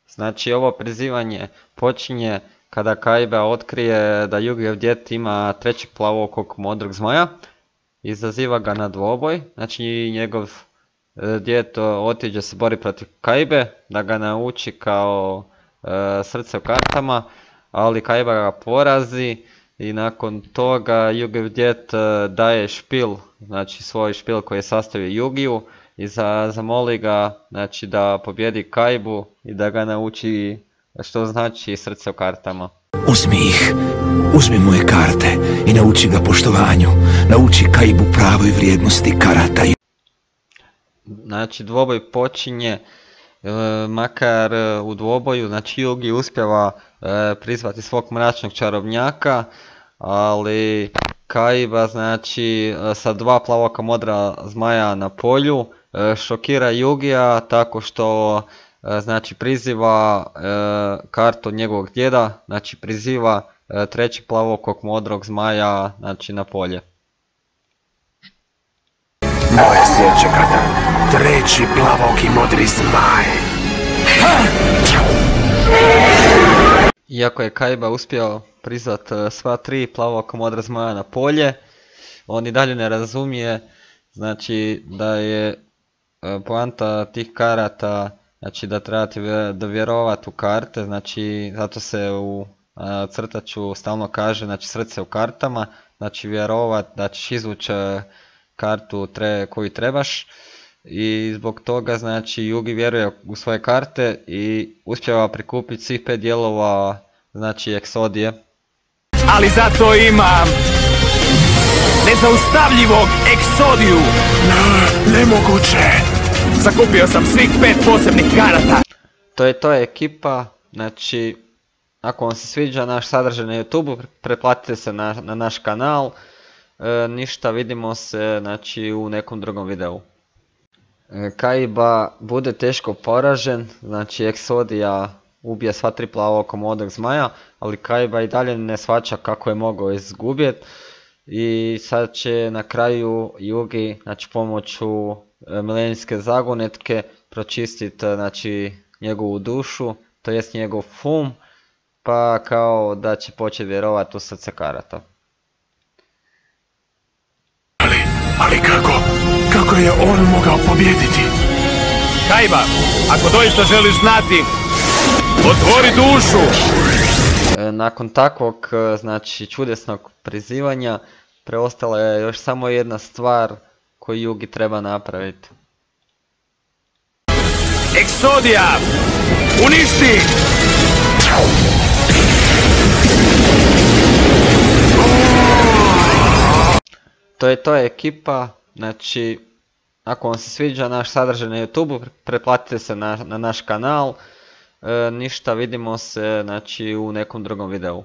Znači ovo prizivanje počinje kada Kaiba otkrije da Yugijev djed ima trećeg plavokog modrog zmaja. Izaziva ga na dvoboj, znači njegov djed otiđe se bori protiv Kaibe, da ga nauči kao srce u kartama, ali Kaiba ga porazi i nakon toga Yugijev djed daje špil, znači svoj špil koji je sastavio Yugiju i zamoli ga znači, da pobjedi Kaibu i da ga nauči što znači srce u kartama. Uzmi ih, uzmi moje karte i nauči ga poštovanju, nauči Kaibu pravoj vrijednosti karata. Znači dvoboj počinje, makar u dvoboju, znači Yugi uspjeva prizvati svog mračnog čarobnjaka, ali Kaiba znači sa dva plavoka modra zmaja na polju šokira Yugija tako što znači priziva kartu njegovog djeda, znači priziva trećeg plavokog modrog zmaja znači na polje. Moja sljedeća karta, treći plavoki modri zmaj. Iako je Kaiba uspio prizvat sva tri plavoka modra zmaja na polje, on i dalje ne razumije znači da je poanta tih karata, znači da trebate vjerovati u karte, znači zato se u crtaču stalno kaže znači srce u kartama, znači vjerovat da ćeš izvući kartu koju trebaš i zbog toga znači Yugi vjeruje u svoje karte i uspjeva prikupiti svih 5 dijelova znači Exodije. Ali zato imam nezaustavljivog Exodiju. Nemoguće. Zakupio sam svih 5 posebnih karata. To je ekipa, znači ako vam se sviđa naš sadržaj na YouTube, pretplatite se na naš kanal. Ništa, vidimo se znači u nekom drugom videu. Kaiba bude teško poražen, znači Exodija ubije sva tri plavoka modrog zmaja, ali Kaiba i dalje ne shvaća kako je mogao izgubiti i sad će na kraju Yugi znači pomoću milenijske zagonetke pročistiti znači njegovu dušu, to jest njegov pa kao da će početi vjerovati u srce karata. Ali kako je on mogao pobijediti? Kaiba, ako doista želiš znati, otvori dušu! Nakon takvog znači čudesnog prizivanja preostala je još samo jedna stvar koju Yugi treba napraviti. Exodija! Uništi! To je ekipa, znači ako vam se sviđa naš sadržaj na YouTube, pretplatite se na naš kanal. Ništa, vidimo se znači u nekom drugom videu.